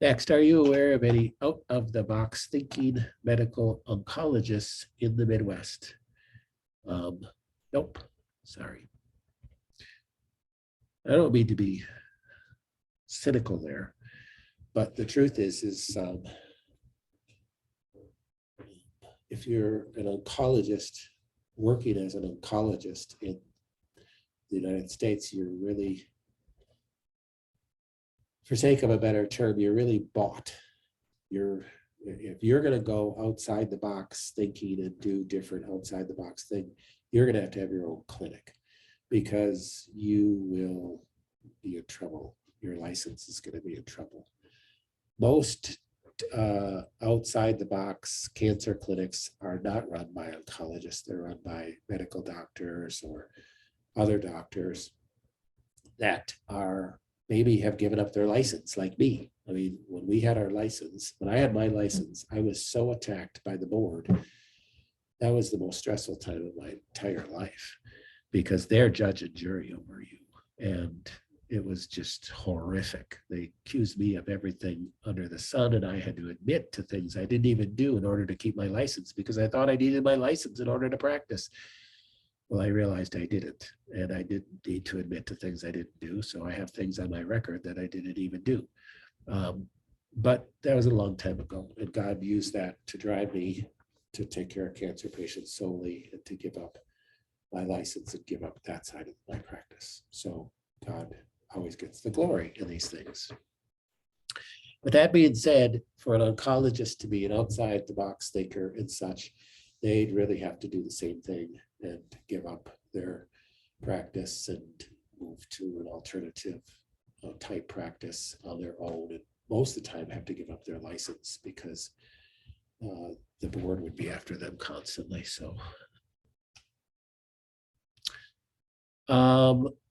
Next, are you aware of any out-of-the-box thinking medical oncologists in the Midwest? Nope, sorry. I don't mean to be cynical there, but the truth is if you're an oncologist working as an oncologist in the United States, you're really, for sake of a better term, you're really bought. If you're going to go outside the box thinking and do different outside the box thing, you're going to have your own clinic, because you will be in trouble. Your license is going to be in trouble. Most outside the box cancer clinics are not run by oncologists. They're run by medical doctors or other doctors that are maybe have given up their license, like me. I mean, when I had my license, I was so attacked by the board. That was the most stressful time of my entire life, because they're judge and jury over you. And it was just horrific. They accused me of everything under the sun, and I had to admit to things I didn't even do in order to keep my license, because I thought I needed my license in order to practice. Well, I realized I didn't, and I didn't need to admit to things I didn't do. So I have things on my record that I didn't even do. But that was a long time ago, and God used that to drive me to take care of cancer patients solely, and to give up my license and give up that side of my practice. So God always gets the glory in these things. With that being said, for an oncologist to be an outside the box thinker and such, they'd really have to do the same thing and give up their practice and move to an alternative type practice on their own. And most of the time have to give up their license, because the board would be after them constantly. So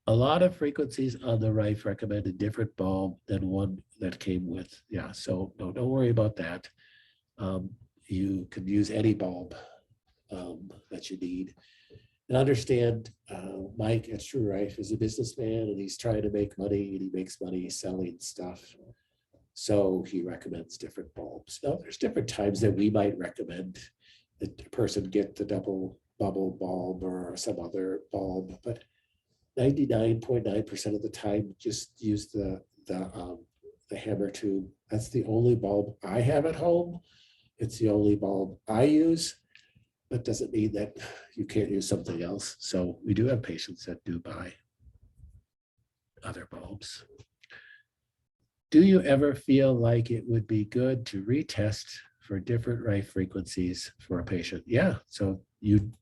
a lot of frequencies on the Rife recommend a different bulb than one that came with. Yeah, so no, don't worry about that. You can use any bulb that you need. And understand, Mike at True Rife is a businessman, and he's trying to make money, and he makes money selling stuff. So he recommends different bulbs. Now, there's different times that we might recommend that a person get the double bubble bulb or some other bulb, but 99.9% of the time, just use the hammer tube. That's the only bulb I have at home. It's the only bulb I use, but doesn't mean that you can't use something else. So we do have patients that do buy other bulbs. Do you ever feel like it would be good to retest for different Rife frequencies for a patient? Yeah, so you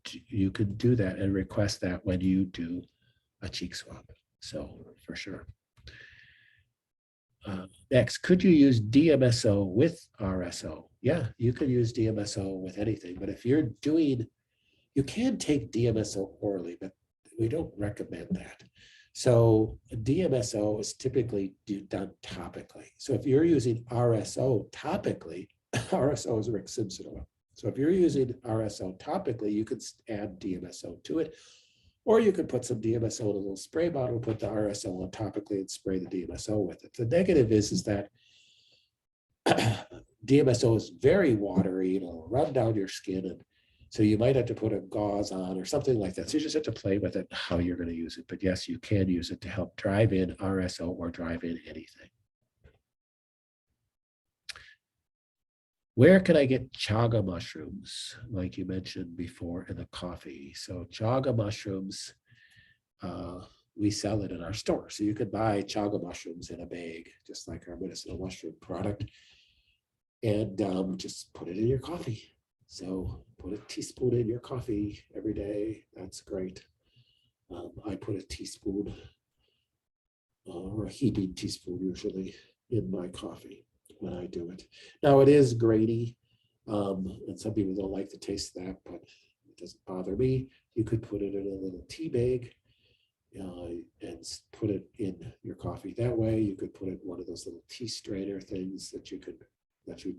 could do that and request that when you do a cheek swab. So for sure. Next, could you use DMSO with RSO? Yeah, you could use DMSO with anything, but if you're doing, you can take DMSO orally, but we don't recommend that. So DMSO is typically done topically. So if you're using RSO topically, RSO is Rick Simpson oil. So if you're using RSO topically, you could add DMSO to it, or you could put some DMSO in a little spray bottle, put the RSO on topically and spray the DMSO with it. The negative is that DMSO is very watery, it'll run down your skin, and so you might have to put a gauze on or something like that. So you just have to play with it, how you're going to use it. But yes, you can use it to help drive in RSO or drive in anything. Where can I get chaga mushrooms, like you mentioned before, in the coffee? So chaga mushrooms, we sell it in our store. So you could buy chaga mushrooms in a bag, just like our medicinal mushroom product, and just put it in your coffee. So put a teaspoon in your coffee every day. That's great. I put a teaspoon or a heaping teaspoon usually in my coffee when I do it. Now it is grainy, and some people don't like the taste of that, but it doesn't bother me. You could put it in a little tea bag and put it in your coffee that way. You could put it in one of those little tea strainer things that you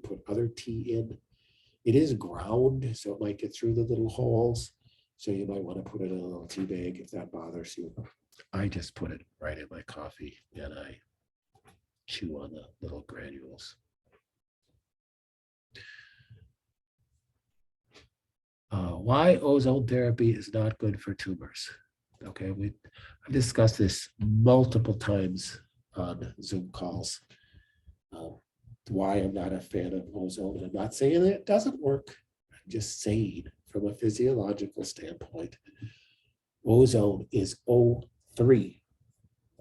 put other tea in. It is ground, so it might get through the little holes. So you might want to put it in a little tea bag if that bothers you. I just put it right in my coffee and I chew on the little granules. Why ozone therapy is not good for tumors. Okay, I've discussed this multiple times on Zoom calls. Why I'm not a fan of ozone. I'm not saying that it doesn't work. I'm just saying from a physiological standpoint, ozone is O3.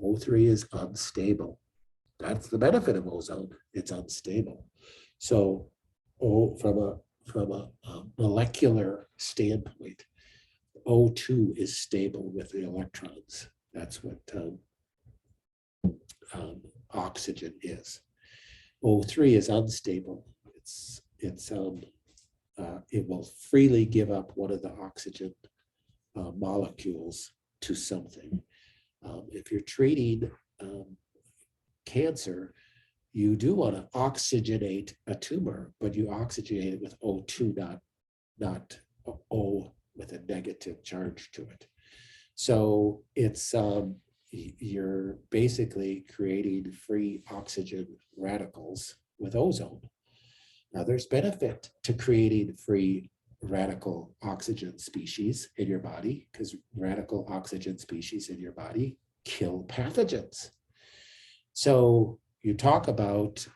O3 is unstable. That's the benefit of ozone. It's unstable. So from a molecular standpoint, O2 is stable with the electrons. That's what oxygen is. O3 is unstable. It will freely give up one of the oxygen molecules to something. If you're treating cancer, you do want to oxygenate a tumor, but you oxygenate it with O2, not O with a negative charge to it. So it's you're basically creating free oxygen radicals with ozone. Now there's benefit to creating free radical oxygen species in your body because radical oxygen species in your body kill pathogens. So you talk about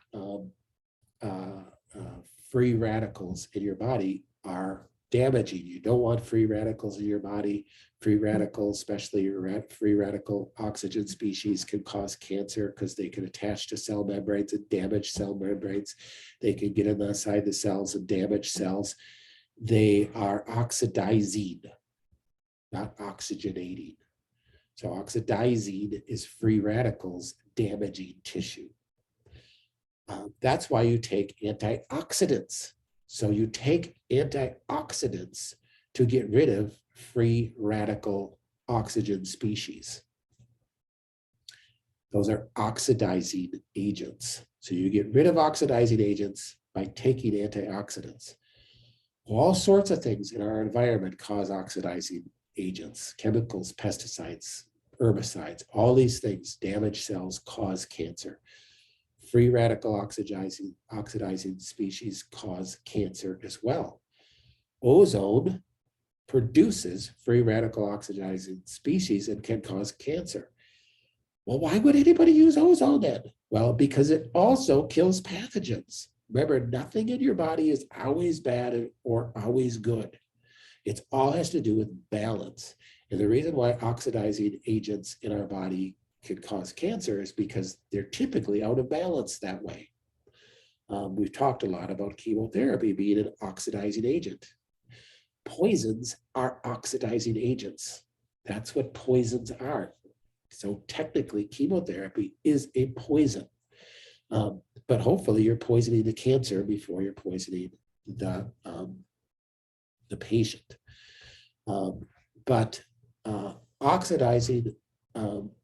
free radicals in your body are damaging. You don't want free radicals in your body. Free radicals, especially your free radical oxygen species, can cause cancer because they can attach to cell membranes and damage cell membranes. They can get inside the cells and damage cells. They are oxidizing, not oxygenating. So oxidizing is free radicals damaging tissue. That's why you take antioxidants. So you take antioxidants to get rid of free radical oxygen species. Those are oxidizing agents. So you get rid of oxidizing agents by taking antioxidants. All sorts of things in our environment cause oxidizing agents, chemicals, pesticides, herbicides, all these things damage cells, cause cancer. Free radical oxidizing species cause cancer as well. Ozone produces free radical oxidizing species and can cause cancer. Well, why would anybody use ozone then? Well, because it also kills pathogens. Remember, nothing in your body is always bad or always good. It all has to do with balance. And the reason why oxidizing agents in our body can cause cancer is because they're typically out of balance that way. We've talked a lot about chemotherapy being an oxidizing agent. Poisons are oxidizing agents. That's what poisons are. So technically, chemotherapy is a poison. But hopefully you're poisoning the cancer before you're poisoning the patient. But oxidizing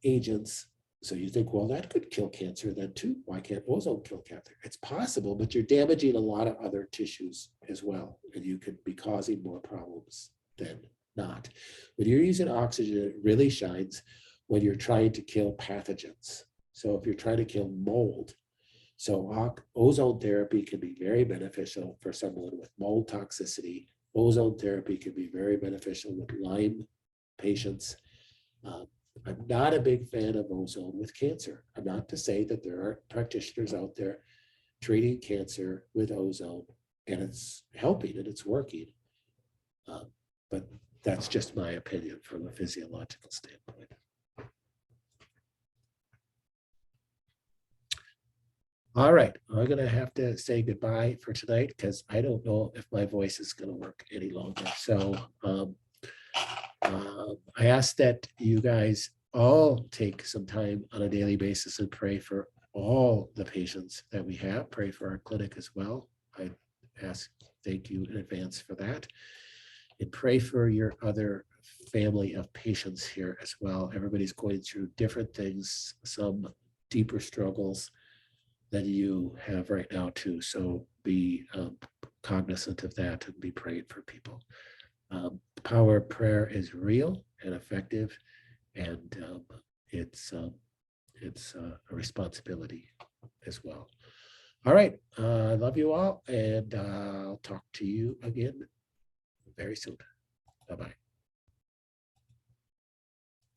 agents, so you think, well, that could kill cancer then too. Why can't ozone kill cancer? It's possible, but you're damaging a lot of other tissues as well, and you could be causing more problems than not. When you're using oxygen, it really shines when you're trying to kill pathogens. So if you're trying to kill mold, so ozone therapy can be very beneficial for someone with mold toxicity. Ozone therapy can be very beneficial with Lyme patients. I'm not a big fan of ozone with cancer. I'm not to say that there aren't practitioners out there treating cancer with ozone, and it's helping and it's working. But that's just my opinion from a physiological standpoint. All right, I'm gonna have to say goodbye for tonight because I don't know if my voice is gonna work any longer. So I ask that you guys all take some time on a daily basis and pray for all the patients that we have. Pray for our clinic as well. I thank you in advance for that. And pray for your other family of patients here as well. Everybody's going through different things, some deeper struggles than you have right now too. So be cognizant of that and be praying for people. The power of prayer is real and effective, and it's a responsibility as well. All right, I love you all, and I'll talk to you again very soon. Bye-bye.